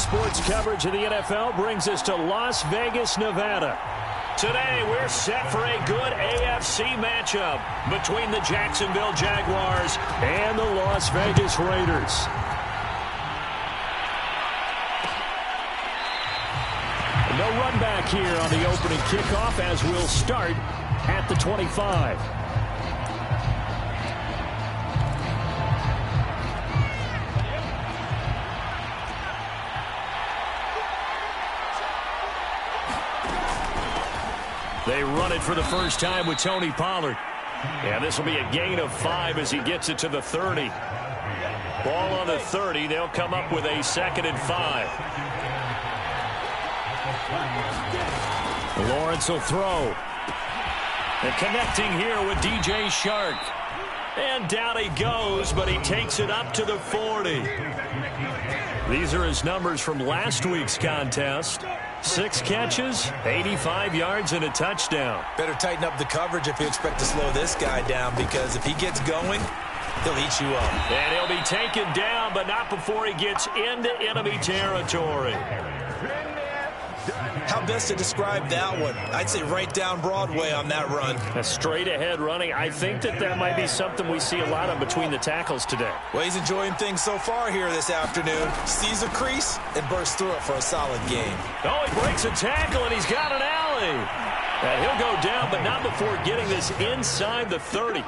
sports coverage of the NFL brings us to Las Vegas, Nevada. Today, we're set for a good AFC matchup between the Jacksonville Jaguars and the Las Vegas Raiders. No run back here on the opening kickoff as we'll start at the 25. They run it for the first time with Tony Pollard. Yeah, this will be a gain of 5 as he gets it to the 30. Ball on the 30. They'll come up with a 2nd and 5. Lawrence will throw. And connecting here with DJ Shark. And down he goes, but he takes it up to the 40. These are his numbers from last week's contest. 6 catches, 85 yards, and a touchdown. Better tighten up the coverage if you expect to slow this guy down, because if he gets going, he'll eat you up. And he'll be taken down, but not before he gets into enemy territory. How best to describe that one? I'd say right down Broadway on that run. A straight ahead running. I think that might be something we see a lot of between the tackles today. Well, he's enjoying things so far here this afternoon. Sees a crease and bursts through it for a solid game. Oh, he breaks a tackle, and he's got an alley. He'll go down, but not before getting this inside the 30.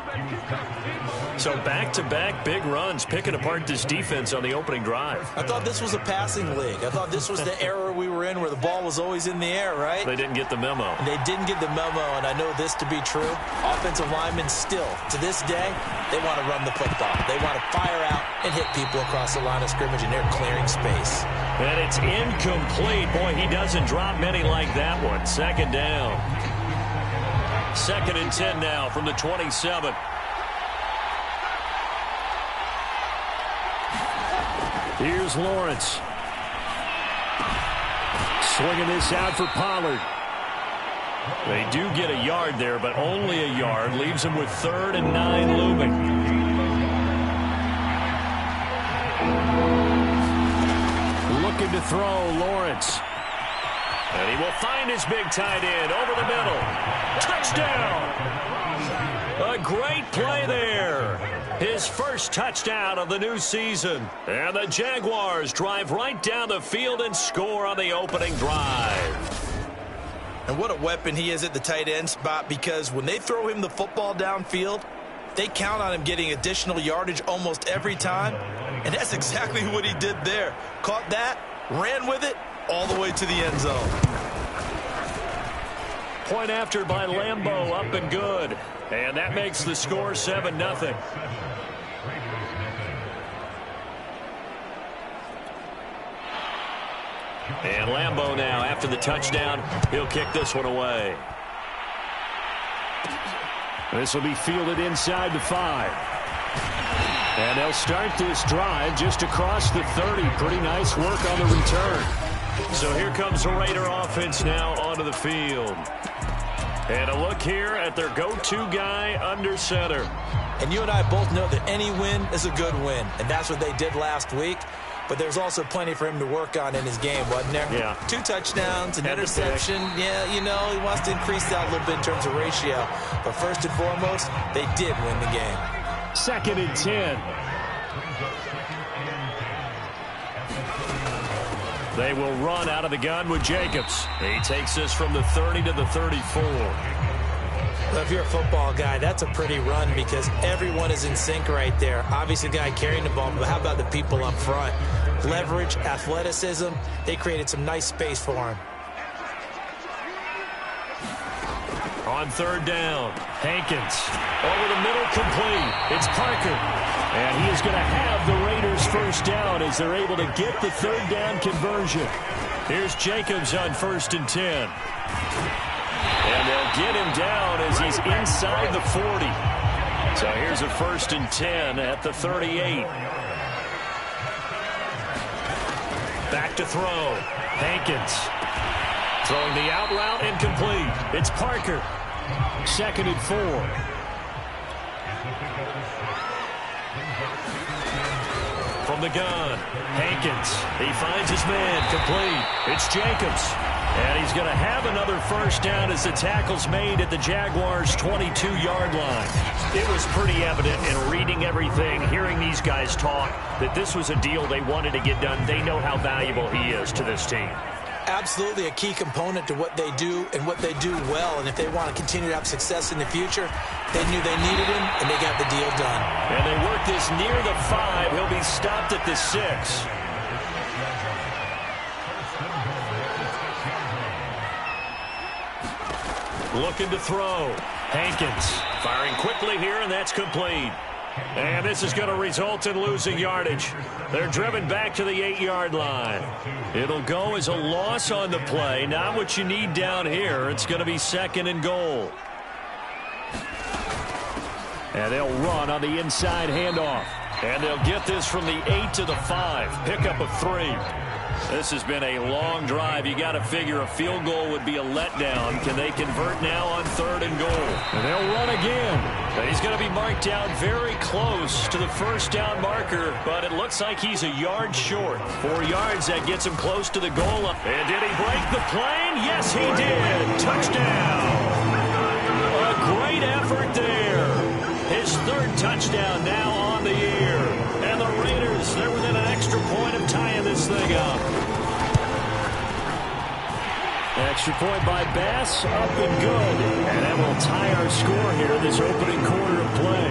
So back-to-back big runs, picking apart this defense on the opening drive. I thought this was a passing league. I thought this was the era we were in where the ball was always in the air, right? They didn't get the memo. And they didn't get the memo, and I know this to be true. Offensive linemen still, to this day, they want to run the football. They want to fire out and hit people across the line of scrimmage, and they're clearing space. And it's incomplete. Boy, he doesn't drop many like that one. 2nd down. 2nd and 10 now from the 27. Here's Lawrence. Swinging this out for Pollard. They do get a yard there, but only a yard. Leaves him with 3rd and 9 looming. Looking to throw, Lawrence. And he will find his big tight end over the middle. Touchdown! A great play there. His first touchdown of the new season. And the Jaguars drive right down the field and score on the opening drive. And what a weapon he is at the tight end spot, because when they throw him the football downfield, they count on him getting additional yardage almost every time. And that's exactly what he did there. Caught that, ran with it, all the way to the end zone. Point after by Lambeau, up and good. And that makes the score 7-0. And Lambeau now, after the touchdown, he'll kick this one away. This will be fielded inside the 5. And they'll start this drive just across the 30. Pretty nice work on the return. So here comes the Raider offense now onto the field. And a look here at their go-to guy under center. And you and I both know that any win is a good win. And that's what they did last week. But there's also plenty for him to work on in his game, wasn't there? Yeah. 2 touchdowns, an interception. Yeah, you know, he wants to increase that a little bit in terms of ratio. But first and foremost, they did win the game. 2nd and 10. They will run out of the gun with Jacobs. He takes this from the 30 to the 34. Well, if you're a football guy, that's a pretty run because everyone is in sync right there. Obviously, the guy carrying the ball, but how about the people up front? Leverage, athleticism, they created some nice space for him. On 3rd down, Hankins over the middle, complete. It's Parker. And he is going to have the Raiders first down as they're able to get the 3rd down conversion. Here's Jacobs on 1st and 10. And they'll get him down as he's inside the 40. So here's a 1st and 10 at the 38. Back to throw. Hankins throwing the out route, incomplete. It's Parker. 2nd and 4. from the gun. Hankins, he finds his man, complete. It's Jacobs. And he's going to have another first down as the tackle's made at the Jaguars' 22-yard line. It was pretty evident in reading everything, hearing these guys talk, that this was a deal they wanted to get done. They know how valuable he is to this team. Absolutely a key component to what they do and what they do well. And if they want to continue to have success in the future, they knew they needed him, and they got the deal done. And they work this near the 5. He'll be stopped at the 6. Looking to throw. Hankins firing quickly here, and that's complete. And this is going to result in losing yardage. They're driven back to the 8-yard line. It'll go as a loss on the play. Not what you need down here. It's going to be 2nd and goal. And they'll run on the inside handoff. And they'll get this from the 8 to the 5. Pickup of 3. This has been a long drive. You got to figure a field goal would be a letdown. Can they convert now on 3rd and goal? And they'll run again. He's going to be marked down very close to the first down marker, but it looks like he's a yard short. 4 yards, that gets him close to the goal. And did he break the plane? Yes, he did. Touchdown. A great effort there. His 3rd touchdown now on the year. And the Raiders, they're within an extra point of tying this thing up. Extra point by Bass, up and good. And that will tie our score here in this opening quarter of play.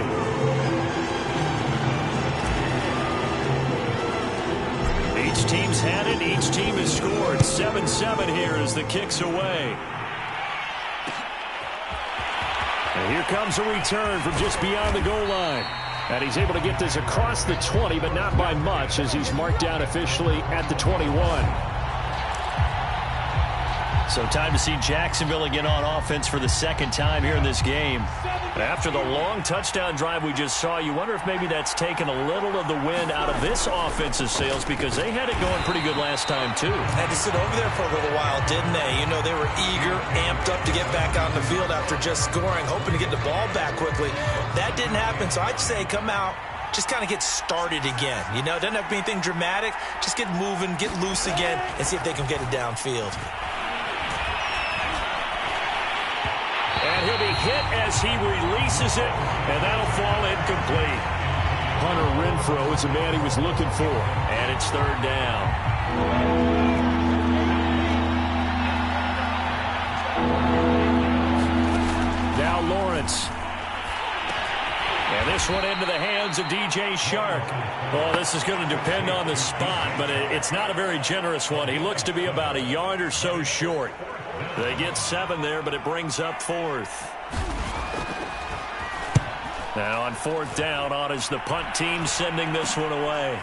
Each team's had it. Each team has scored. 7-7 here as the kick's away. And here comes a return from just beyond the goal line. And he's able to get this across the 20, but not by much, as he's marked down officially at the 21. So time to see Jacksonville again on offense for the 2nd time here in this game. After the long touchdown drive we just saw, you wonder if maybe that's taken a little of the wind out of this offensive sails, because they had it going pretty good last time too. Had to sit over there for a little while, didn't they? You know, they were eager, amped up to get back out on the field after just scoring, hoping to get the ball back quickly. That didn't happen, so I'd say come out, just kind of get started again. You know, it doesn't have to be anything dramatic. Just get moving, get loose again, and see if they can get it downfield. And he'll be hit as he releases it, and that'll fall incomplete. Hunter Renfrow is the man he was looking for. And it's 3rd down. Now Lawrence. And this one into the hands of DJ Shark. Oh, this is going to depend on the spot, but it's not a very generous one. He looks to be about a yard or so short. They get 7 there, but it brings up 4th. Now on 4th down, on is the punt team sending this one away.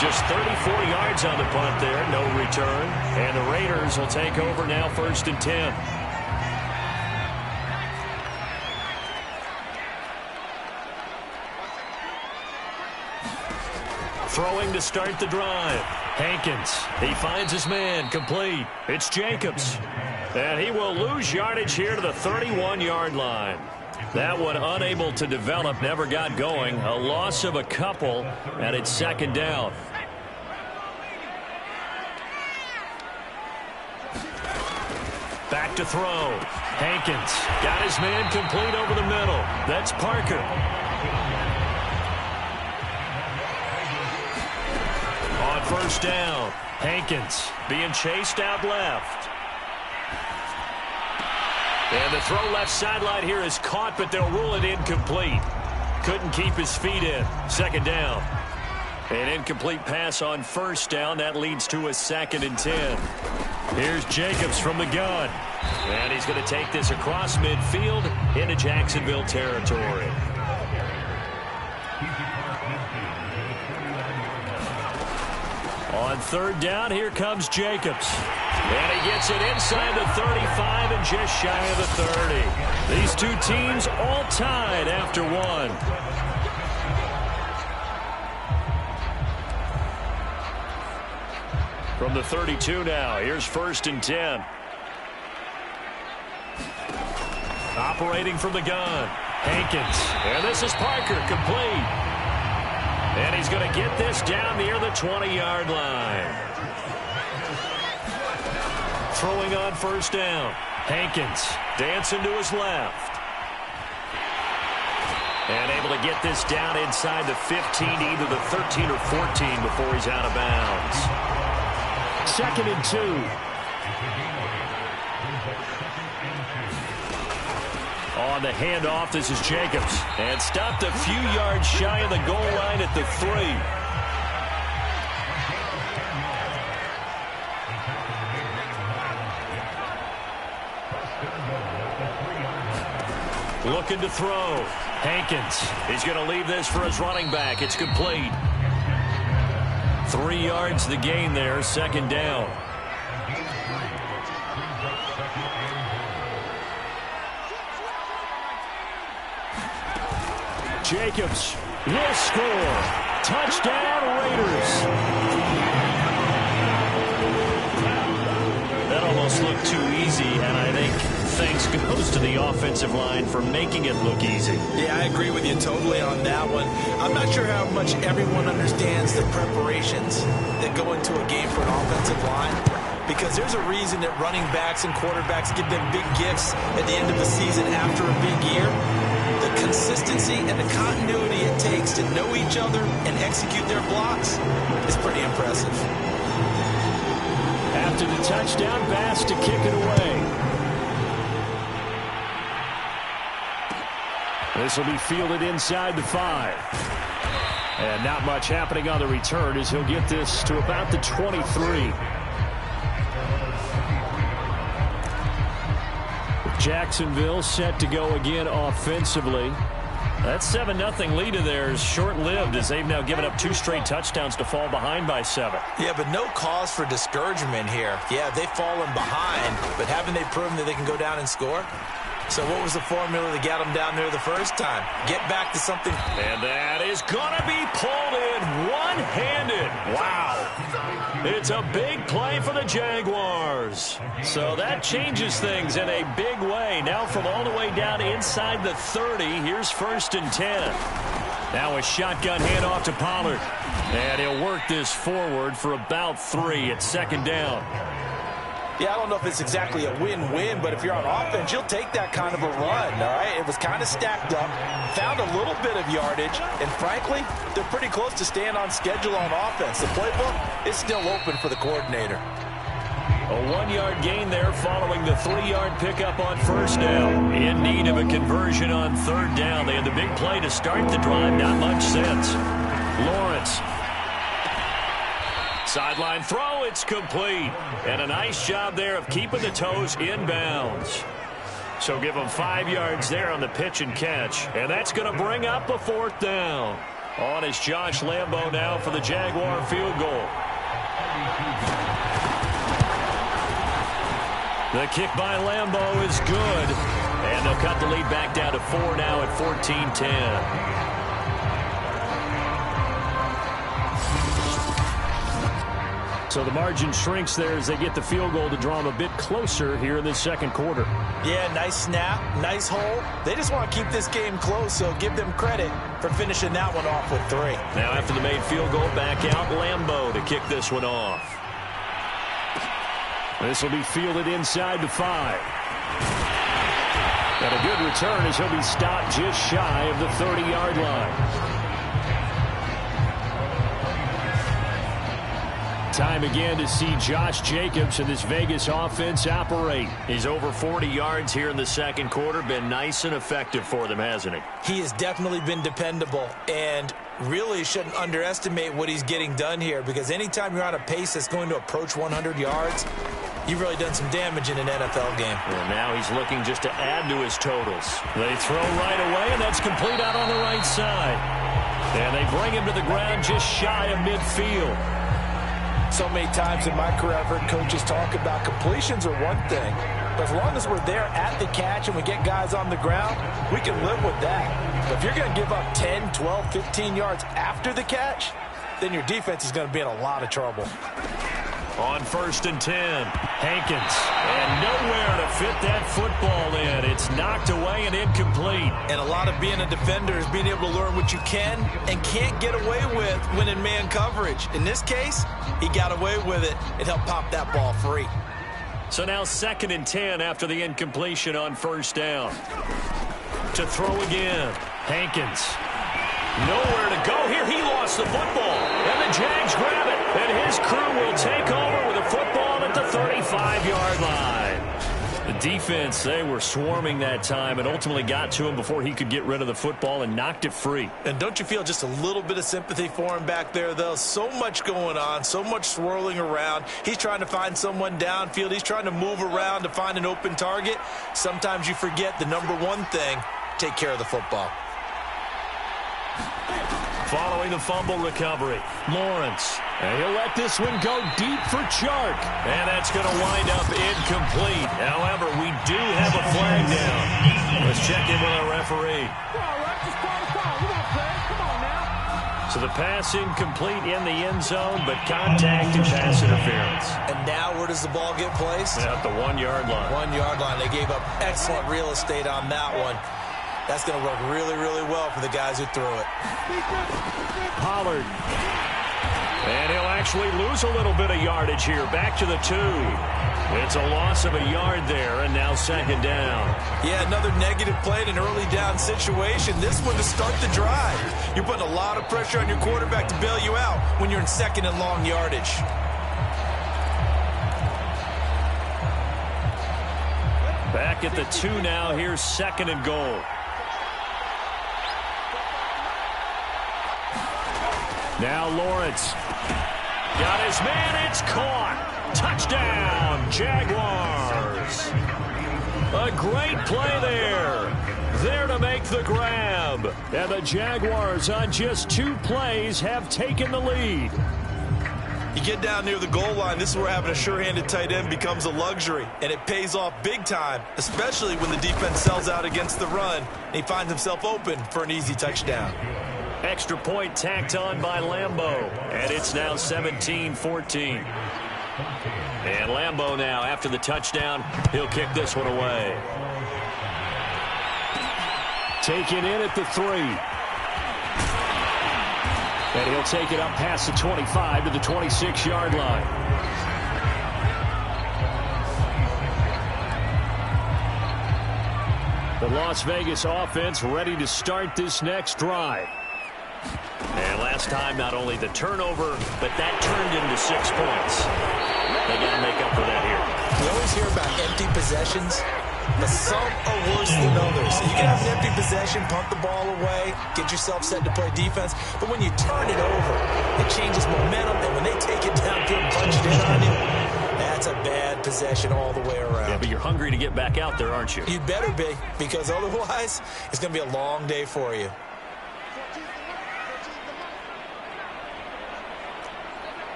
Just 34 yards on the punt there, no return. And the Raiders will take over now, 1st and 10. Throwing to start the drive. Hankins, he finds his man, complete. It's Jacobs. And he will lose yardage here to the 31-yard line. That one unable to develop, never got going. A loss of a couple, and it's 2nd down. Back to throw. Hankins got his man complete over the middle. That's Parker. On 1st down, Hankins being chased out left. And the throw left sideline here is caught, but they'll rule it incomplete. Couldn't keep his feet in. 2nd down. An incomplete pass on 1st down. That leads to a 2nd and 10. Here's Jacobs from the gun. And he's going to take this across midfield into Jacksonville territory. On 3rd down, here comes Jacobs. And he gets it inside the 35 and just shy of the 30. These two teams all tied after 1. From the 32 now, here's 1st and 10. Operating from the gun, Hankins. And this is Parker, complete. And he's going to get this down near the 20-yard line. Throwing on first down. Hankins dancing to his left. And able to get this down inside the 15, either the 13 or 14 before he's out of bounds. 2nd and 2. On the handoff, this is Jacobs. And stopped a few yards shy of the goal line at the 3. Looking to throw. Hankins. He's going to leave this for his running back. It's complete. 3 yards the gain there. 2nd down. Jacobs will score. Touchdown, Raiders. That almost looked too easy, and I think thanks goes to the offensive line for making it look easy. Yeah, I agree with you totally on that one. I'm not sure how much everyone understands the preparations that go into a game for an offensive line, because there's a reason that running backs and quarterbacks give them big gifts at the end of the season after a big year. The consistency and the continuity it takes to know each other and execute their blocks is pretty impressive. After the touchdown pass to kick it away. This will be fielded inside the 5. And not much happening on the return as he'll get this to about the 23. Jacksonville set to go again offensively. That 7-0 lead of theirs short-lived as they've now given up 2 straight touchdowns to fall behind by 7. Yeah, but no cause for discouragement here. Yeah, they've fallen behind, but haven't they proven that they can go down and score? So what was the formula that got them down there the first time? Get back to something. And that is going to be pulled in one-handed. Wow. It's a big play for the Jaguars. So that changes things in a big way. Now from all the way down inside the 30, here's 1st and 10. Now a shotgun handoff to Pollard. And he'll work this forward for about 3 at 2nd down. Yeah, I don't know if it's exactly a win-win, but if you're on offense, you'll take that kind of a run, all right? It was kind of stacked up, found a little bit of yardage, and frankly, they're pretty close to staying on schedule on offense. The playbook is still open for the coordinator. A 1-yard gain there following the 3-yard pickup on first down. In need of a conversion on 3rd down. They had the big play to start the drive. Not much sense. Lawrence. Sideline throw, it's complete. And a nice job there of keeping the toes inbounds. So give them 5 yards there on the pitch and catch. And that's going to bring up a 4th down. On is Josh Lambo now for the Jaguar field goal. The kick by Lambo is good. And they'll cut the lead back down to 4 now at 14-10. So the margin shrinks there as they get the field goal to draw them a bit closer here in the 2nd quarter. Yeah, nice snap, nice hole. They just want to keep this game close, so give them credit for finishing that one off with 3. Now after the made field goal, back out Lambo to kick this one off. This will be fielded inside the 5. And a good return as he'll be stopped just shy of the 30-yard line. Time again to see Josh Jacobs and this Vegas offense operate. He's over 40 yards here in the 2nd quarter. Been nice and effective for them, hasn't he? He has definitely been dependable, and really shouldn't underestimate what he's getting done here, because anytime you're on a pace that's going to approach 100 yards, you've really done some damage in an NFL game. And now he's looking just to add to his totals. They throw right away, and that's complete out on the right side. And they bring him to the ground just shy of midfield. So many times in my career, I've heard coaches talk about completions are one thing, but as long as we're there at the catch and we get guys on the ground, we can live with that. But if you're going to give up 10, 12, 15 yards after the catch, then your defense is going to be in a lot of trouble. On 1st and 10, Hankins. And nowhere to fit that football in. It's is knocked away and incomplete. And a lot of being a defender is being able to learn what you can and can't get away with when in man coverage. In this case, he got away with it and helped pop that ball free. So now 2nd and 10 after the incompletion on 1st down. To throw again. Hankins. Nowhere to go here. He lost the football. And the Jags grab it. And his crew will take over with a football at the 35-yard line. The defense, they were swarming that time and ultimately got to him before he could get rid of the football and knocked it free. And don't you feel just a little bit of sympathy for him back there, though? So much going on, so much swirling around. He's trying to find someone downfield. He's trying to move around to find an open target. Sometimes you forget the number one thing, take care of the football. Following the fumble recovery, Lawrence. And he'll let this one go deep for Chark. And that's going to wind up incomplete. However, we do have a flag down. Let's check in with our referee. So the pass incomplete in the end zone, but contact and pass interference. And now where does the ball get placed? At the 1-yard line. 1-yard line. They gave up excellent real estate on that one. That's going to work really, really well for the guys who threw it. Pollard. And he'll actually lose a little bit of yardage here. Back to the 2. It's a loss of a yard there, and now 2nd down. Yeah, another negative play in an early down situation. This one to start the drive. You're putting a lot of pressure on your quarterback to bail you out when you're in 2nd and long yardage. Back at the 2 now. Here's 2nd and goal. Now Lawrence. Got his man. It's caught. Touchdown, Jaguars. A great play there. There to make the grab. And the Jaguars on just 2 plays have taken the lead. You get down near the goal line, this is where having a sure-handed tight end becomes a luxury. And it pays off big time, especially when the defense sells out against the run. And he finds himself open for an easy touchdown. Extra point tacked on by Lambeau. And it's now 17-14. And Lambeau now, after the touchdown, he'll kick this one away. Taken in at the 3. And he'll take it up past the 25 to the 26-yard line. The Las Vegas offense ready to start this next drive. And last time, not only the turnover, but that turned into 6 points. They got to make up for that here. We always hear about empty possessions, but some are worse than others. You can have an empty possession, punt the ball away, get yourself set to play defense, but when you turn it over, it changes momentum, and when they take it downfield and punch it in on you, that's a bad possession all the way around. Yeah, but you're hungry to get back out there, aren't you? You'd better be, because otherwise, it's going to be a long day for you.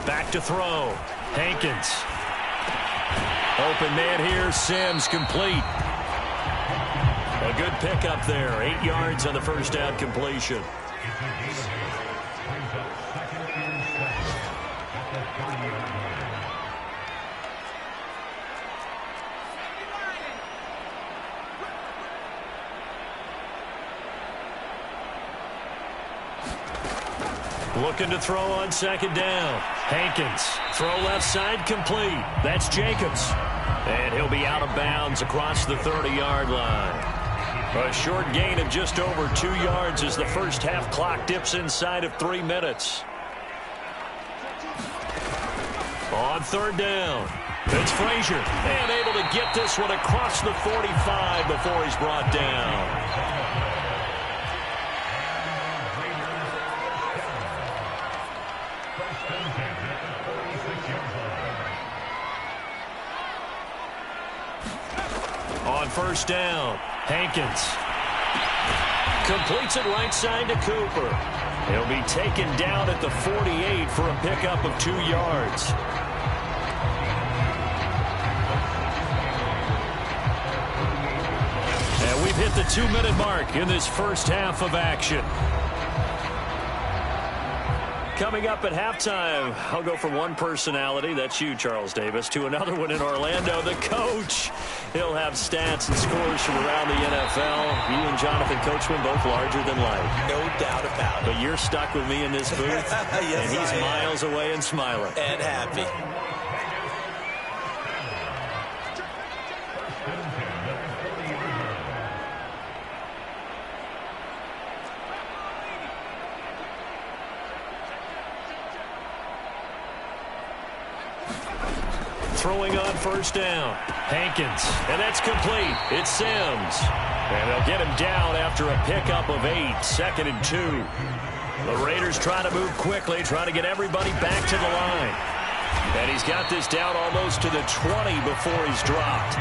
Back to throw. Hankins. Open man here. Sims complete. A good pickup there. 8 yards on the first down completion. Looking to throw on 2nd down. Hankins. Throw left side complete. That's Jacobs. And he'll be out of bounds across the 30-yard line. A short gain of just over 2 yards as the first half clock dips inside of 3 minutes. On 3rd down. It's Frazier. And able to get this one across the 45 before he's brought down. On 1st down, Hankins completes it right side to Cooper. He'll be taken down at the 48 for a pickup of 2 yards. And we've hit hit the 2-minute mark in this first half of action. Coming up at halftime, I'll go from one personality, that's you, Charles Davis, to another one in Orlando, the coach. He'll have stats and scores from around the NFL. You and Jonathan Coachman both larger than life. No doubt about it. But you're stuck with me in this booth, yes, and he's miles away and smiling. And happy. Throwing on first down. Hankins. And that's complete. It's Sims. And they'll get him down after a pickup of 8. 2nd and 2. The Raiders try to move quickly, try to get everybody back to the line. And he's got this down almost to the 20 before he's dropped.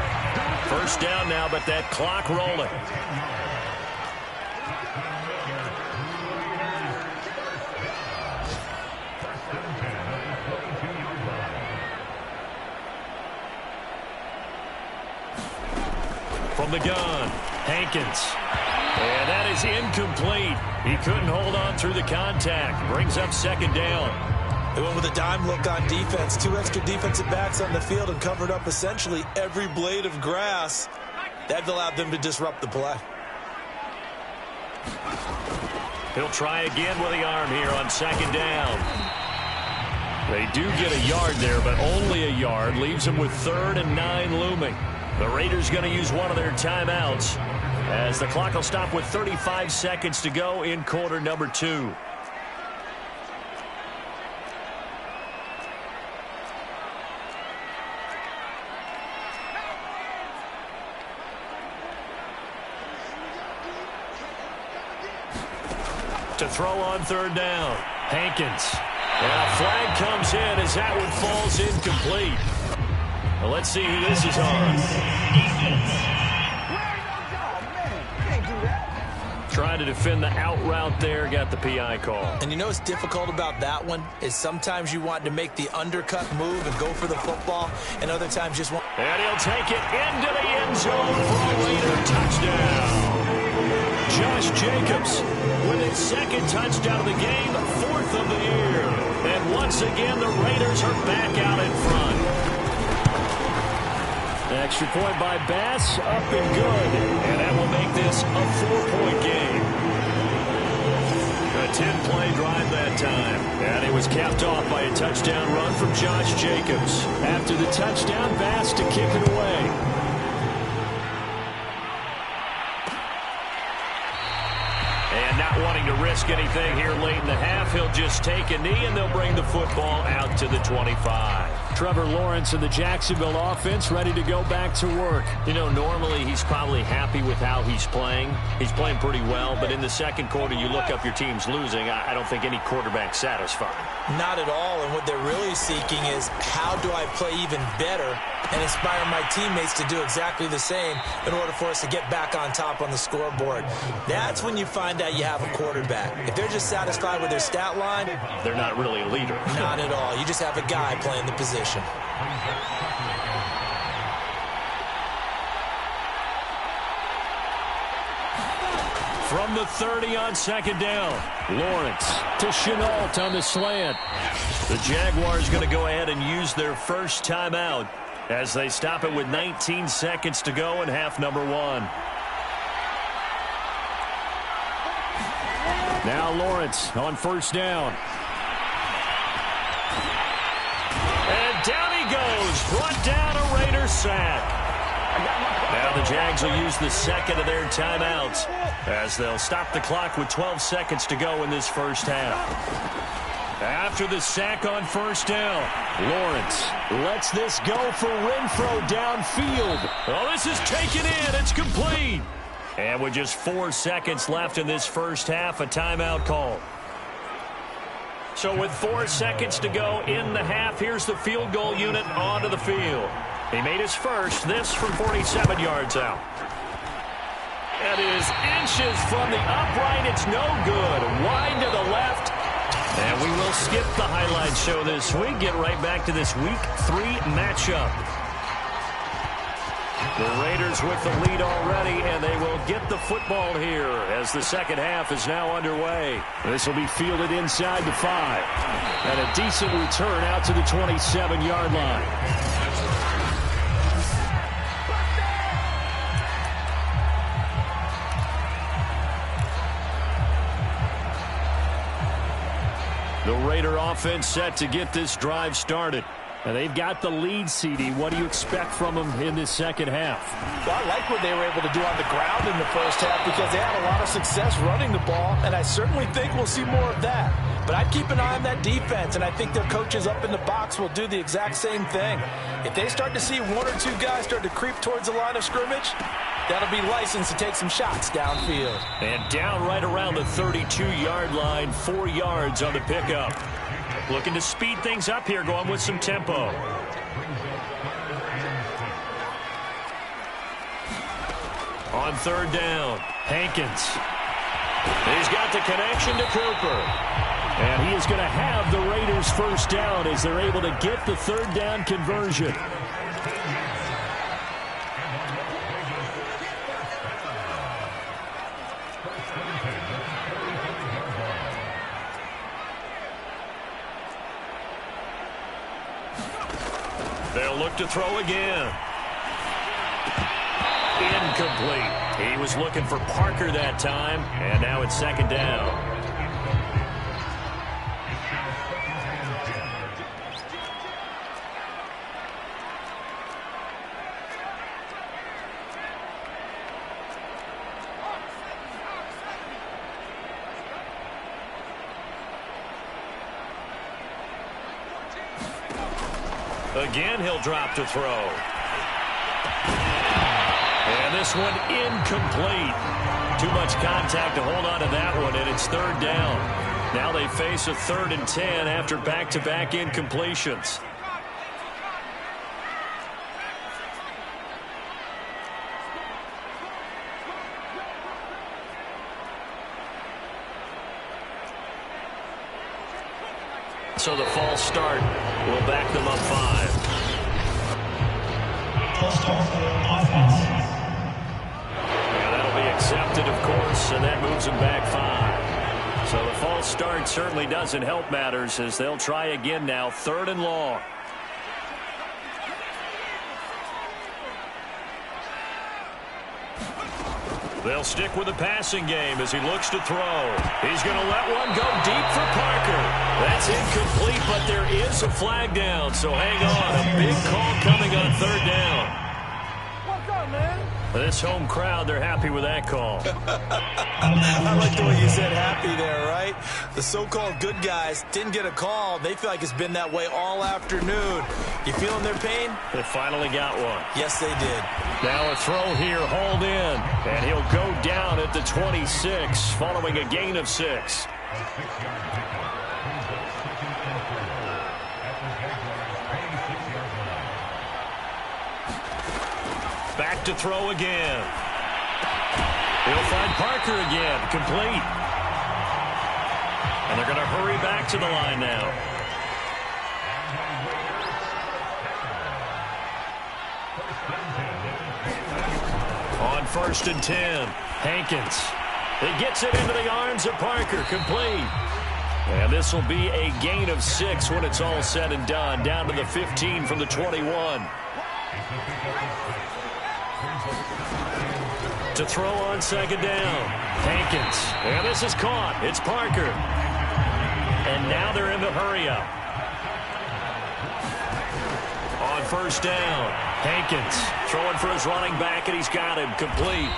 First down now, but that clock rolling. From the gun, Hankins. And that is incomplete. He couldn't hold on through the contact. Brings up 2nd down. They went with a dime look on defense. 2 extra defensive backs on the field and covered up essentially every blade of grass. That allowed them to disrupt the play. He'll try again with the arm here on 2nd down. They do get a yard there, but only a yard. Leaves them with 3rd and 9 looming. The Raiders going to use one of their timeouts as the clock will stop with 35 seconds to go in quarter number 2. To throw on 3rd down, Hankins. And a flag comes in as that one falls incomplete. Well, let's see who this is on. Trying to defend the out route there, got the PI call. And you know what's difficult about that one is sometimes you want to make the undercut move and go for the football, and other times just want... And he'll take it into the end zone for a Raider touchdown. Josh Jacobs with his 2nd touchdown of the game, 4th of the year. And once again, the Raiders are back out in front. Extra point by Bass, up and good. And that will make this a 4-point game. A 10-play drive that time. And it was capped off by a touchdown run from Josh Jacobs. After the touchdown, Bass to kick it away. And not wanting to risk anything here late in the half, he'll just take a knee and they'll bring the football out to the 25. Trevor Lawrence and the Jacksonville offense ready to go back to work. You know, normally he's probably happy with how he's playing. He's playing pretty well, but in the 2nd quarter, you look up your team's losing. I don't think any quarterback's satisfied. Not at all, and what they're really seeking is how do I play even better and inspire my teammates to do exactly the same in order for us to get back on top on the scoreboard. That's when you find out you have a quarterback. If they're just satisfied with their stat line, they're not really a leader. Not at all. You just have a guy playing the position. From the 30 on 2nd down, Lawrence to Chenault on the slant. The Jaguars going to go ahead and use their first timeout as they stop it with 19 seconds to go in half number 1. Now Lawrence on 1st down. And down he goes. Brought down a Raider sack. Now the Jags will use the 2nd of their timeouts as they'll stop the clock with 12 seconds to go in this first half. After the sack on 1st down, Lawrence lets this go for Renfrow downfield. Oh, this is taken in. It's complete. And with just 4 seconds left in this first half, a timeout call. So with 4 seconds to go in the half, here's the field goal unit onto the field. He made his first, this from 47 yards out. That is inches from the upright. It's no good. Wide to the left. And we will skip the highlight show this week. Get right back to this Week 3 matchup. The Raiders with the lead already, and they will get the football here as the second half is now underway. This will be fielded inside the 5. And a decent return out to the 27-yard line. The Raider offense set to get this drive started. And they've got the lead, CD. What do you expect from them in this second half? Well, I like what they were able to do on the ground in the first half because they had a lot of success running the ball, and I certainly think we'll see more of that. But I'd keep an eye on that defense, and I think their coaches up in the box will do the exact same thing. If they start to see one or two guys start to creep towards the line of scrimmage, that'll be licensed to take some shots downfield. And down right around the 32-yard line, 4 yards on the pickup. Looking to speed things up here, going with some tempo. On third down, Hankins. He's got the connection to Cooper. And he is going to have the Raiders first down as they're able to get the third down conversion. They'll look to throw again. Incomplete. He was looking for Parker that time, and now it's second down. Again, he'll drop to throw. And this one incomplete. Too much contact to hold on to that one, and it's third down. Now they face a 3rd and 10 after back-to-back incompletions. So the false start will back them up 5. And that'll be accepted, of course, and that moves them back 5. So the false start certainly doesn't help matters as they'll try again now, 3rd and long. They'll stick with the passing game as he looks to throw. He's going to let one go deep for Parker. That's incomplete, but there is a flag down, so hang on. A big call coming on third down. What's up, man? This home crowd, they're happy with that call. I like the way you said happy there, right? The so-called good guys didn't get a call. They feel like it's been that way all afternoon. You feeling their pain? They finally got one. Yes, they did. Now a throw here, hauled in, and he'll go down at the 26 following a gain of 6. Back to throw again. He'll find Parker again, complete. And they're going to hurry back to the line now. On 1st and 10, Hankins. He gets it into the arms of Parker, complete. And this will be a gain of 6 when it's all said and done, down to the 15 from the 21. To throw on second down, Hankins. And this is caught. It's Parker. And now they're in the hurry-up. On 1st down, Hankins throwing for his running back, and he's got him complete.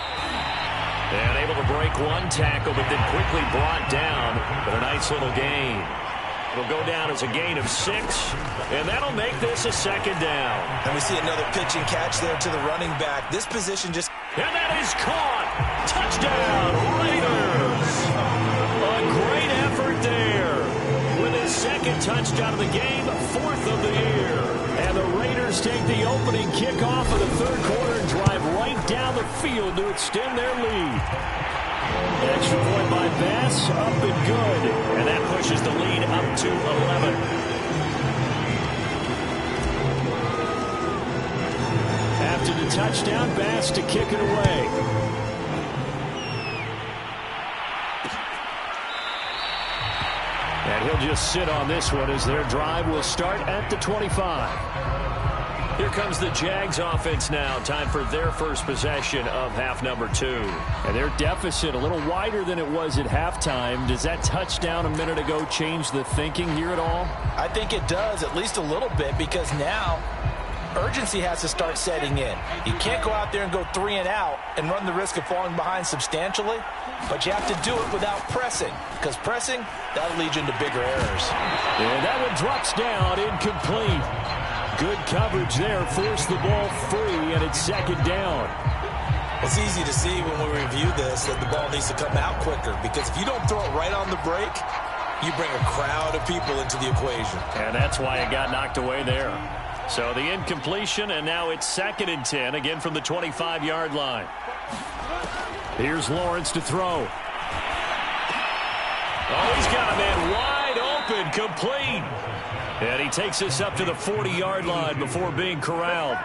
And able to break one tackle, but then quickly brought down. But a nice little gain. It'll go down as a gain of 6, and that'll make this a second down. And we see another pitch and catch there to the running back. This position just... And that is caught. Touchdown, Raiders. A great effort there. With his 2nd touchdown of the game, 4th of the year. And the Raiders take the opening kickoff of the 3rd quarter and drive right down the field to extend their lead. Extra point by Bass, up and good. And that pushes the lead up to 11. to the touchdown. Bass to kick it away. And he'll just sit on this one as their drive will start at the 25. Here comes the Jags offense now. Time for their first possession of half number 2. And their deficit a little wider than it was at halftime. Does that touchdown a minute ago change the thinking here at all? I think it does, at least a little bit, because now urgency has to start setting in. You can't go out there and go 3 and out and run the risk of falling behind substantially, but you have to do it without pressing, because pressing, that'll lead you into bigger errors. And that one drops down, incomplete. Good coverage there, forced the ball free, and it's second down. It's easy to see when we review this that the ball needs to come out quicker, because if you don't throw it right on the break, you bring a crowd of people into the equation. And that's why it got knocked away there. So the incompletion, and now it's 2nd and 10, again from the 25-yard line. Here's Lawrence to throw. Oh, he's got a man wide open, complete. And he takes this up to the 40-yard line before being corralled.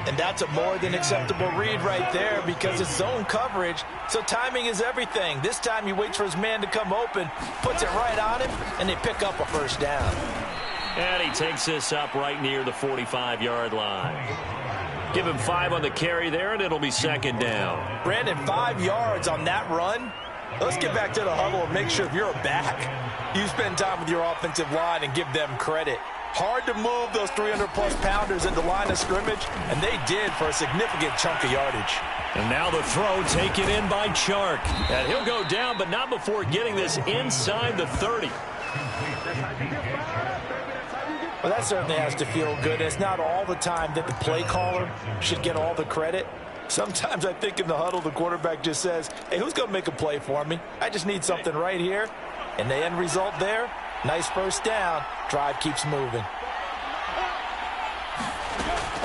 And that's a more than acceptable read right there, because it's zone coverage, so timing is everything. This time he waits for his man to come open, puts it right on him, and they pick up a first down. And he takes this up right near the 45-yard line. Give him 5 on the carry there, and it'll be second down. Brandon, 5 yards on that run. Let's get back to the huddle and make sure if you're a back, you spend time with your offensive line and give them credit. Hard to move those 300-plus pounders at the line of scrimmage, and they did for a significant chunk of yardage. And now the throw taken in by Chark. And he'll go down, but not before getting this inside the 30. Well, that certainly has to feel good. It's not all the time that the play caller should get all the credit. Sometimes I think in the huddle, the quarterback just says, hey, who's going to make a play for me? I just need something right here. And the end result there, nice first down. Drive keeps moving.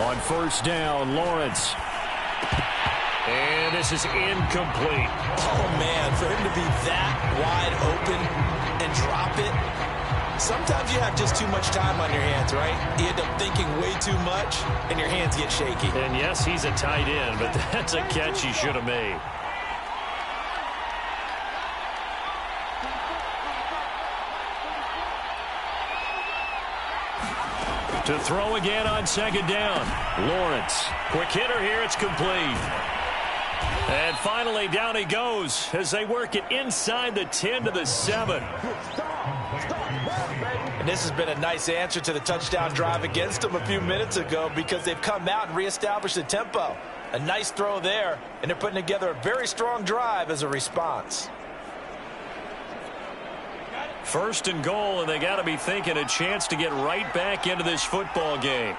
On first down, Lawrence. And this is incomplete. Oh, man, for him to be that wide open and drop it. Sometimes you have just too much time on your hands, right? You end up thinking way too much, and your hands get shaky. And yes, he's a tight end, but that's a catch he should have made. To throw again on second down. Lawrence. Quick hitter here. It's complete. And finally, down he goes as they work it inside the 10 to the 7. And this has been a nice answer to the touchdown drive against them a few minutes ago, because they've come out and reestablished the tempo. A nice throw there, and they're putting together a very strong drive as a response. First and goal, and they got to be thinking a chance to get right back into this football game.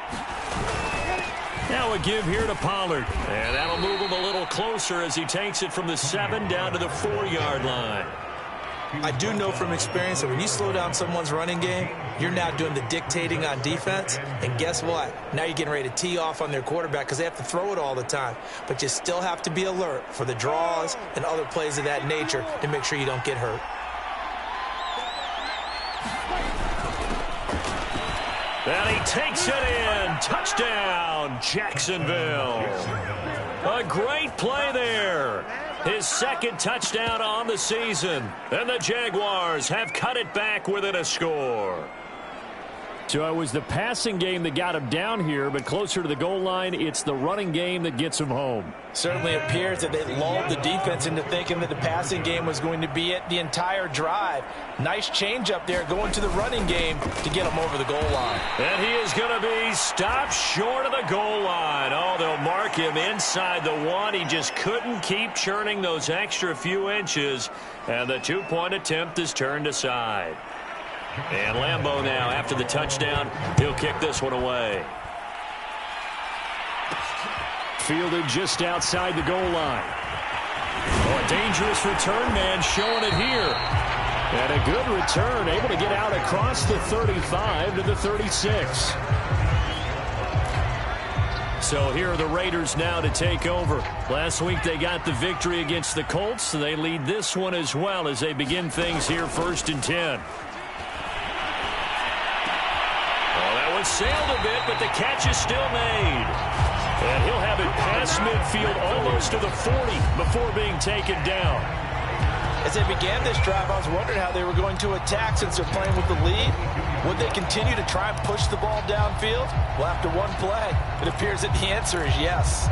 Now a give here to Pollard. And that'll move him a little closer as he takes it from the 7 down to the 4-yard line. I do know from experience that when you slow down someone's running game, you're now doing the dictating on defense. And guess what? Now you're getting ready to tee off on their quarterback because they have to throw it all the time. But you still have to be alert for the draws and other plays of that nature to make sure you don't get hurt. And he takes it in. Touchdown, Jacksonville. A great play there. His second touchdown on the season. And the Jaguars have cut it back within a score. So it was the passing game that got him down here, but closer to the goal line, it's the running game that gets him home. Certainly appears that they lulled the defense into thinking that the passing game was going to be it the entire drive. Nice change up there going to the running game to get him over the goal line. And he is going to be stopped short of the goal line. Oh, they'll mark him inside the 1. He just couldn't keep churning those extra few inches, and the 2-point attempt is turned aside. And Lambeau now, after the touchdown, he'll kick this one away. Fielded just outside the goal line. Oh, a dangerous return man showing it here. And a good return, able to get out across the 35 to the 36. So here are the Raiders now to take over. Last week they got the victory against the Colts, so they lead this one as well as they begin things here 1st and 10. Sailed a bit, but the catch is still made. And he'll have it past midfield almost to the 40 before being taken down. As they began this drive, I was wondering how they were going to attack since they're playing with the lead. Would they continue to try and push the ball downfield? Well, after one play, it appears that the answer is yes.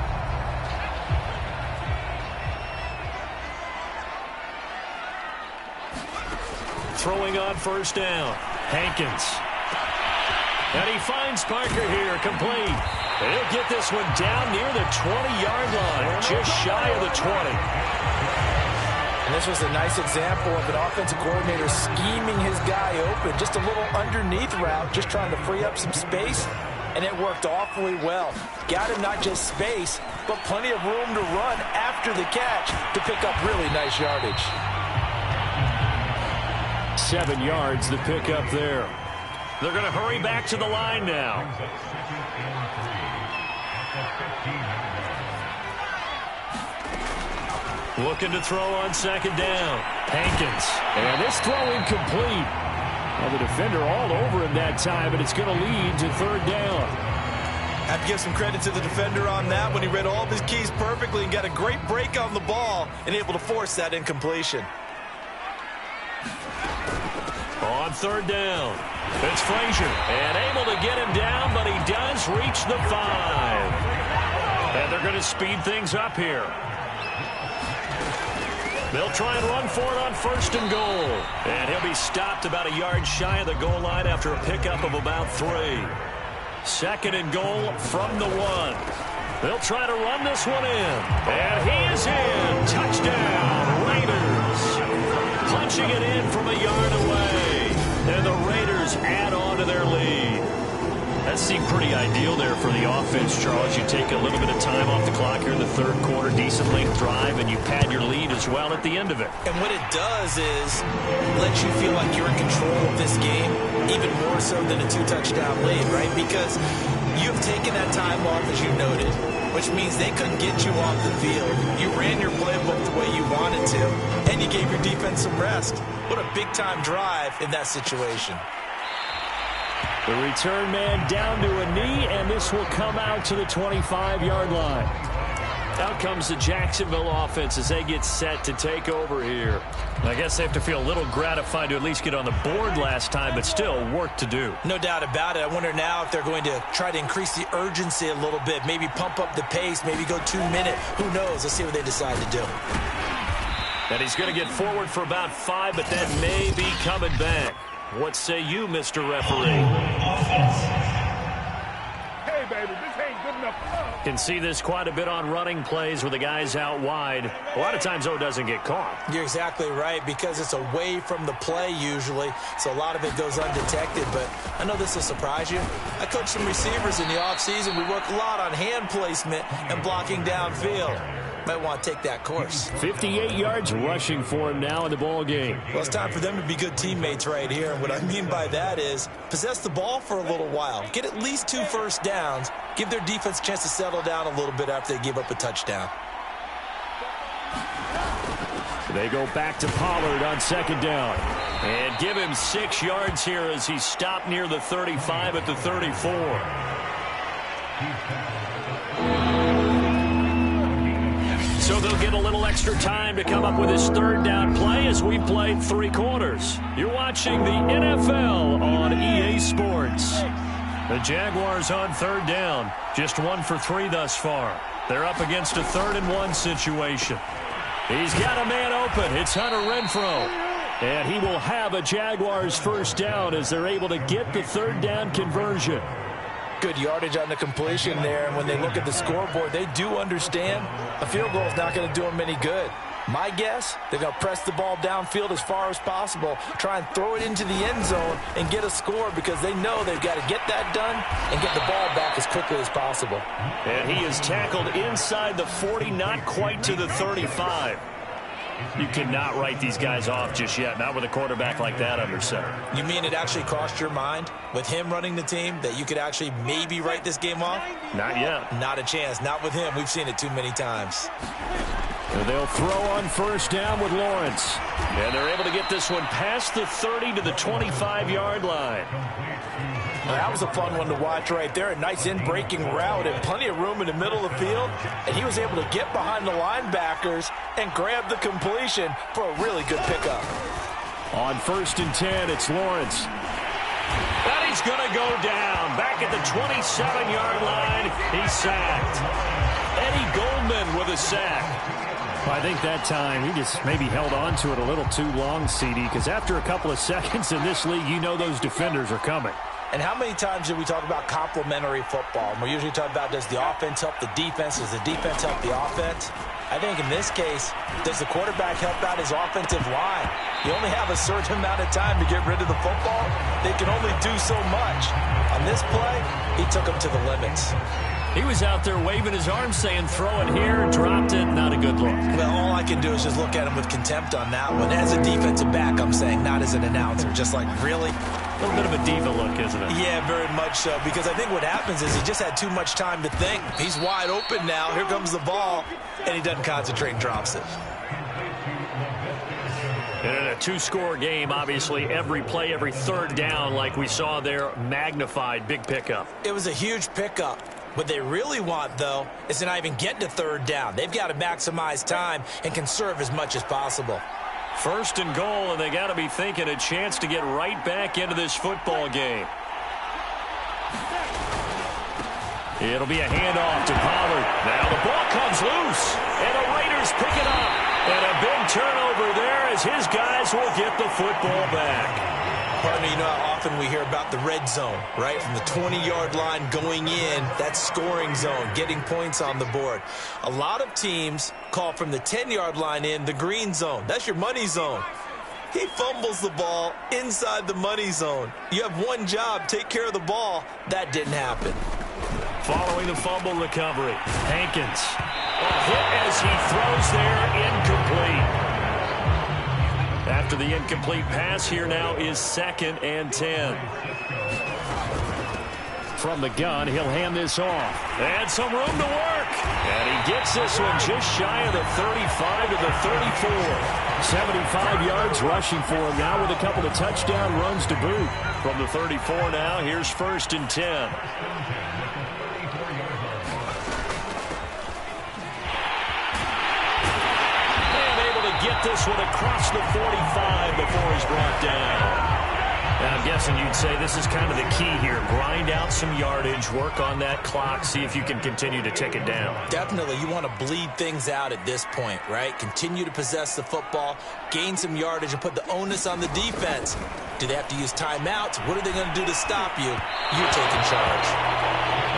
Throwing on first down. Hankins. And he finds Parker here, complete. And he'll get this one down near the 20-yard line, just shy of the 20. And this was a nice example of an offensive coordinator scheming his guy open. Just a little underneath route, just trying to free up some space, and it worked awfully well. Got him not just space, but plenty of room to run after the catch to pick up really nice yardage. 7 yards to pick up there. They're going to hurry back to the line now. Looking to throw on second down. Hankins. And this throw incomplete. Well, the defender all over him that time, and it's going to lead to third down. Have to give some credit to the defender on that when he read all of his keys perfectly and got a great break on the ball and able to force that incompletion. On third down, it's Frazier, and able to get him down, but he does reach the 5. And they're going to speed things up here. They'll try and run for it on first and goal. And he'll be stopped about a yard shy of the goal line after a pickup of about 3. Second and goal from the 1. They'll try to run this one in. And he is in. Touchdown, Raiders. Punching it in from a yard away. And the Raiders add on to their lead. That seemed pretty ideal there for the offense, Charles. You take a little bit of time off the clock here in the third quarter, decent length drive, and you pad your lead as well at the end of it. And what it does is let you feel like you're in control of this game, even more so than a 2-touchdown lead, right? Because you've taken that time off, as you noted, which means they couldn't get you off the field. You ran your playbook the way you wanted to, and you gave your defense some rest. What a big-time drive in that situation. The return man down to a knee, and this will come out to the 25-yard line. Out comes the Jacksonville offense as they get set to take over here. I guess they have to feel a little gratified to at least get on the board last time, but still work to do. No doubt about it. I wonder now if they're going to try to increase the urgency a little bit, maybe pump up the pace, maybe go 2-minute. Who knows? Let's see what they decide to do. And he's going to get forward for about 5, but then may be coming back. What say you, Mr. Referee? Hey, baby, this ain't good enough for us. Can see this quite a bit on running plays where the guy's out wide. A lot of times, though, it doesn't get caught. You're exactly right, because it's away from the play usually, so a lot of it goes undetected. But I know this will surprise you. I coach some receivers in the offseason. We work a lot on hand placement and blocking downfield. Might want to take that course. 58 yards rushing for him now in the ball game. Well, it's time for them to be good teammates right here. And what I mean by that is possess the ball for a little while. Get at least 2 first downs. Give their defense a chance to settle down a little bit after they give up a touchdown. They go back to Pollard on second down. And give him 6 yards here as he stopped near the 35 at the 34. So they'll get a little extra time to come up with his third down play as we played 3 quarters. You're watching the NFL on EA Sports. The Jaguars on third down. Just 1 for 3 thus far. They're up against a 3rd and 1 situation. He's got a man open. It's Hunter Renfrow. And he will have a Jaguars first down as they're able to get the third down conversion. Good yardage on the completion there, and when they look at the scoreboard, they do understand a field goal is not going to do them any good. My guess, they're going to press the ball downfield as far as possible, try and throw it into the end zone and get a score because they know they've got to get that done and get the ball back as quickly as possible. And he is tackled inside the 40, not quite to the 35. You cannot write these guys off just yet, not with a quarterback like that under center. You mean it actually crossed your mind with him running the team that you could actually maybe write this game off? Not yet. Not a chance. Not with him. We've seen it too many times. And they'll throw on first down with Lawrence. And they're able to get this one past the 30 to the 25-yard line. Well, that was a fun one to watch right there. A nice in-breaking route and plenty of room in the middle of the field. And he was able to get behind the linebackers and grab the completion for a really good pickup. On first and 10, it's Lawrence. And he's going to go down. Back at the 27-yard line, he's sacked. Eddie Goldman with a sack. I think that time he just maybe held on to it a little too long, CD, because after a couple of seconds in this league, you know those defenders are coming. And how many times do we talk about complementary football? And we usually talk about, does the offense help the defense? Does the defense help the offense? I think in this case, does the quarterback help out his offensive line? You only have a certain amount of time to get rid of the football. They can only do so much. On this play, he took him to the limits. He was out there waving his arms saying, throw it here, dropped it, not a good look. Well, all I can do is just look at him with contempt on that one. As a defensive back, I'm saying, not as an announcer. Just like, really? A little bit of a diva look, isn't it? Yeah, very much so. Because I think what happens is he just had too much time to think. He's wide open now. Here comes the ball. And he doesn't concentrate and drops it. And in a two-score game, obviously, every play, every third down, like we saw there, magnified. Big pickup. It was a huge pickup. What they really want, though, is to not even get to third down. They've got to maximize time and conserve as much as possible. First and goal, and they got to be thinking a chance to get right back into this football game. It'll be a handoff to Pollard. Now the ball comes loose, and the Raiders pick it up. And a big turnover there as his guys will get the football back. Partner, you know how often we hear about the red zone, right? From the 20-yard line going in, that's scoring zone, getting points on the board. A lot of teams call from the 10-yard line in the green zone. That's your money zone. He fumbles the ball inside the money zone. You have one job, take care of the ball. That didn't happen. Following the fumble recovery, Hankins. A hit as he throws there, incomplete. After the incomplete pass, here now is 2nd and 10. From the gun, he'll hand this off. And some room to work. And he gets this one just shy of the 35 to the 34. 75 yards rushing for him now with a couple of touchdown runs to boot. From the 34 now, here's 1st and 10. Get this one across the 45 before he's brought down. And I'm guessing you'd say this is kind of the key here. Grind out some yardage, work on that clock, see if you can continue to tick it down. Definitely, you want to bleed things out at this point, right? Continue to possess the football, gain some yardage, and put the onus on the defense. Do they have to use timeouts? What are they going to do to stop you? You're taking charge.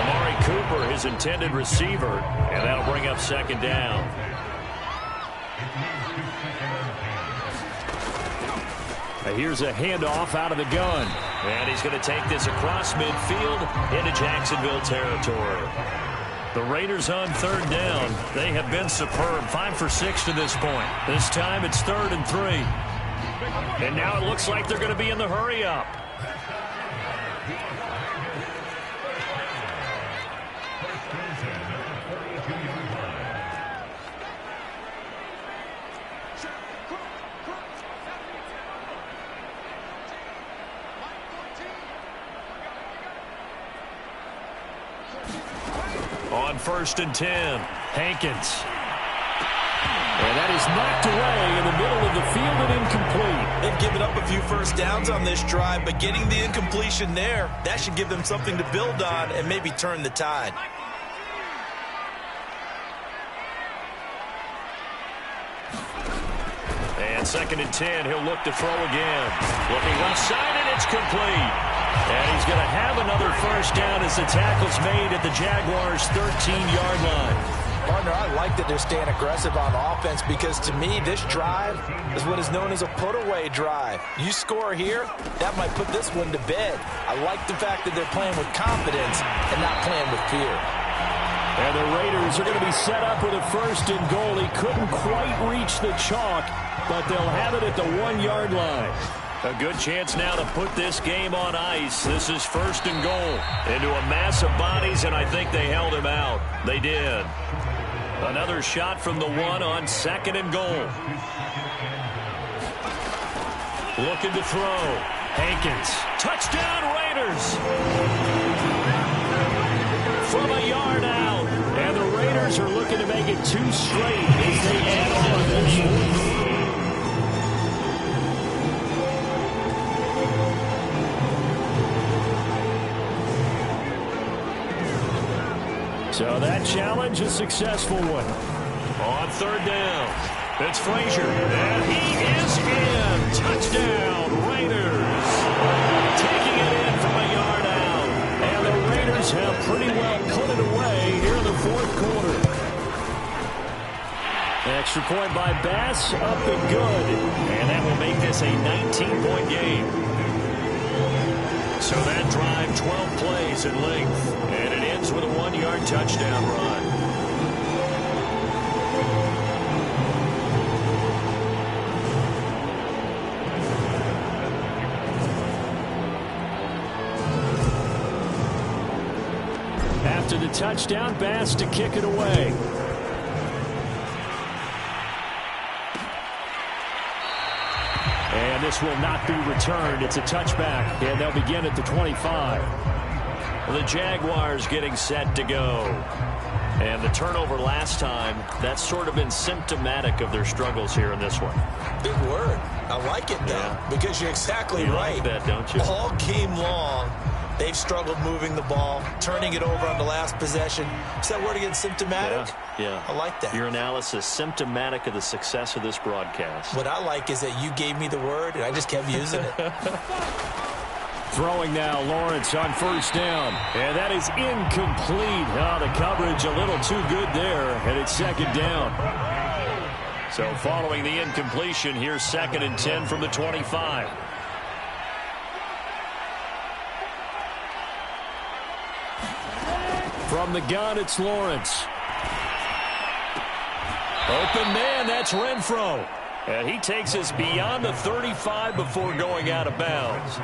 Amari Cooper, his intended receiver, and that'll bring up 2nd down. Here's a handoff out of the gun. And he's going to take this across midfield into Jacksonville territory. The Raiders on 3rd down. They have been superb. 5 for 6 to this point. This time it's 3rd and 3. And now it looks like they're going to be in the hurry-up. On 1st and 10, Hankins. And that is knocked away in the middle of the field and incomplete. They've given up a few first downs on this drive, but getting the incompletion there, that should give them something to build on and maybe turn the tide. And 2nd and 10, he'll look to throw again. Looking left side, and it's complete. And he's going to have another first down as the tackle's made at the Jaguars' 13-yard line. Partner, I like that they're staying aggressive on offense because, to me, this drive is what is known as a put-away drive. You score here, that might put this one to bed. I like the fact that they're playing with confidence and not playing with fear. And the Raiders are going to be set up with a 1st and goal. He couldn't quite reach the chalk, but they'll have it at the 1-yard line. A good chance now to put this game on ice. This is 1st and goal into a mass of bodies, and I think they held him out. They did. Another shot from the 1 on 2nd and goal. Looking to throw. Hankins. Touchdown Raiders. From a yard out. And the Raiders are looking to make it 2 straight as they add on this. So that challenge, a successful one. On 3rd down, it's Frazier, and he is in. Touchdown, Raiders. Taking it in from a yard out. And the Raiders have pretty well put it away here in the 4th quarter. Extra point by Bass, up and good. And that will make this a 19-point game. So that drive, 12 plays in length. And it ends with a 1-yard touchdown run. After the touchdown, Bass to kick it away. And this will not be returned. It's a touchback, and they'll begin at the 25. The Jaguars getting set to go. And the turnover last time, that's sort of been symptomatic of their struggles here in this one. Big word. I like it, though, because you're exactly right. You like that, don't you? All game long, they've struggled moving the ball, turning it over on the last possession. Is that word again, symptomatic? Yeah. I like that. Your analysis, symptomatic of the success of this broadcast. What I like is that you gave me the word, and I just kept using it. Throwing now, Lawrence on 1st down. And that is incomplete. Oh, the coverage a little too good there, and it's 2nd down. So following the incompletion, here's 2nd and 10 from the 25. From the gun, it's Lawrence. Open man, that's Renfro. And he takes us beyond the 35 before going out of bounds.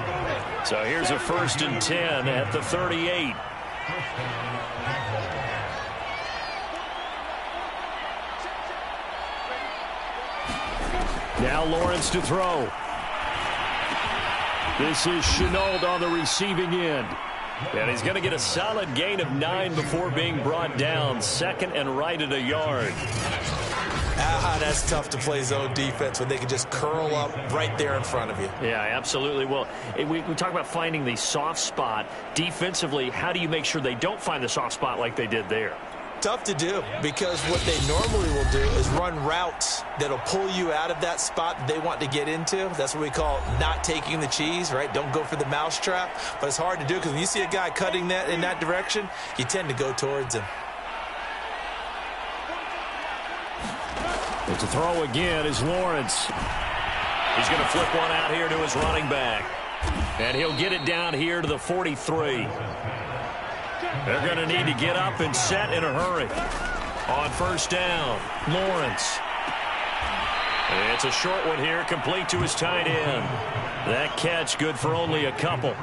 So here's a 1st and 10 at the 38. Now Lawrence to throw. This is Shenault on the receiving end. And he's going to get a solid gain of 9 before being brought down. 2nd and right at a yard. That's tough to play zone defense when they can just curl up right there in front of you. Yeah, absolutely. Well, we talk about finding the soft spot. Defensively, how do you make sure they don't find the soft spot like they did there? Tough to do, because what they normally will do is run routes that'll pull you out of that spot that they want to get into. That's what we call not taking the cheese, right? Don't go for the mousetrap. But it's hard to do because when you see a guy cutting that in that direction, you tend to go towards him. It's a throw again is Lawrence. He's going to flip one out here to his running back. And he'll get it down here to the 43. They're going to need to get up and set in a hurry. On 1st down, Lawrence. It's a short one here, complete to his tight end. That catch good for only a couple.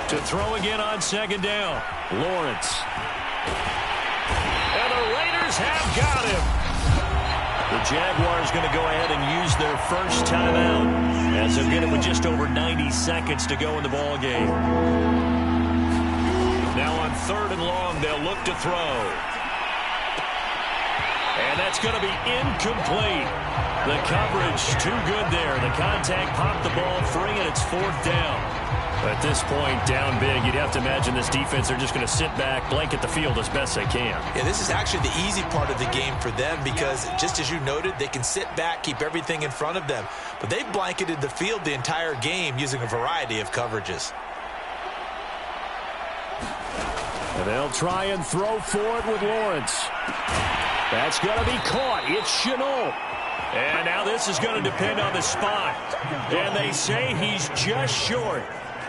To throw again on 2nd down, Lawrence. And the Raiders have got him. The Jaguars going to go ahead and use their first timeout as they'll get it with just over 90 seconds to go in the ball game. Now on 3rd and long, they'll look to throw. And that's going to be incomplete. The coverage too good there. The contact popped the ball free, and it's 4th down. At this point, down big, you'd have to imagine this defense, they're just going to sit back, blanket the field as best they can. Yeah, this is actually the easy part of the game for them because, just as you noted, they can sit back, keep everything in front of them. But they've blanketed the field the entire game using a variety of coverages. And they'll try and throw forward with Lawrence. That's going to be caught. It's Shenault. And now this is going to depend on the spot. And they say he's just short.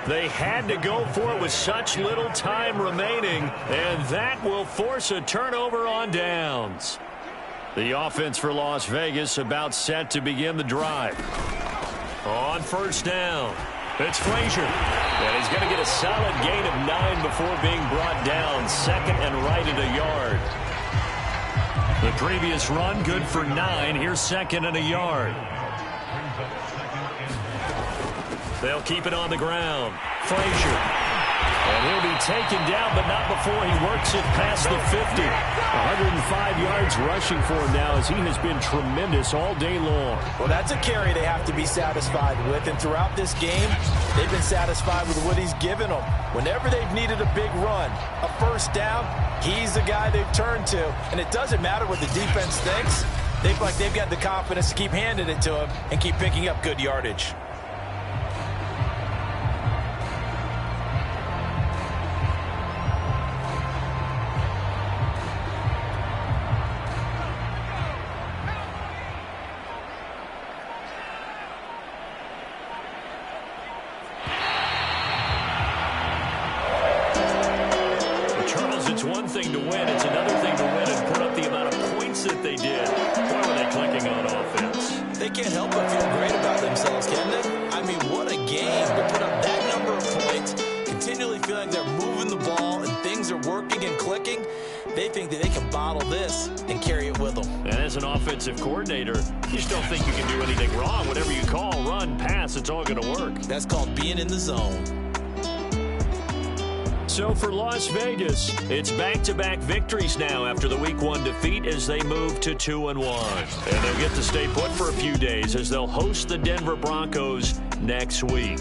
They had to go for it with such little time remaining, and that will force a turnover on downs. The offense for Las Vegas about set to begin the drive. On 1st down, it's Frazier. And he's going to get a solid gain of 9 before being brought down. Second and right at a yard. The previous run, good for 9. Here's second and a yard. They'll keep it on the ground. Frazier. And he'll be taken down, but not before he works it past the 50. 105 yards rushing for him now as he has been tremendous all day long. Well, that's a carry they have to be satisfied with. And throughout this game, they've been satisfied with what he's given them. Whenever they've needed a big run, a first down, he's the guy they've turned to. And it doesn't matter what the defense thinks. They feel like they've got the confidence to keep handing it to him and keep picking up good yardage. It's one thing to win. It's another thing to win and put up the amount of points that they did. Boy, were they clicking on offense. They can't help but feel great about themselves, can they? I mean, what a game to put up that number of points, continually feeling they're moving the ball and things are working and clicking. They think that they can bottle this and carry it with them. And as an offensive coordinator, you just don't think you can do anything wrong. Whatever you call, run, pass, it's all going to work. That's called being in the zone. So for Las Vegas, it's back-to-back victories now after the Week 1 defeat as they move to 2-1. And they'll get to stay put for a few days as they'll host the Denver Broncos next week.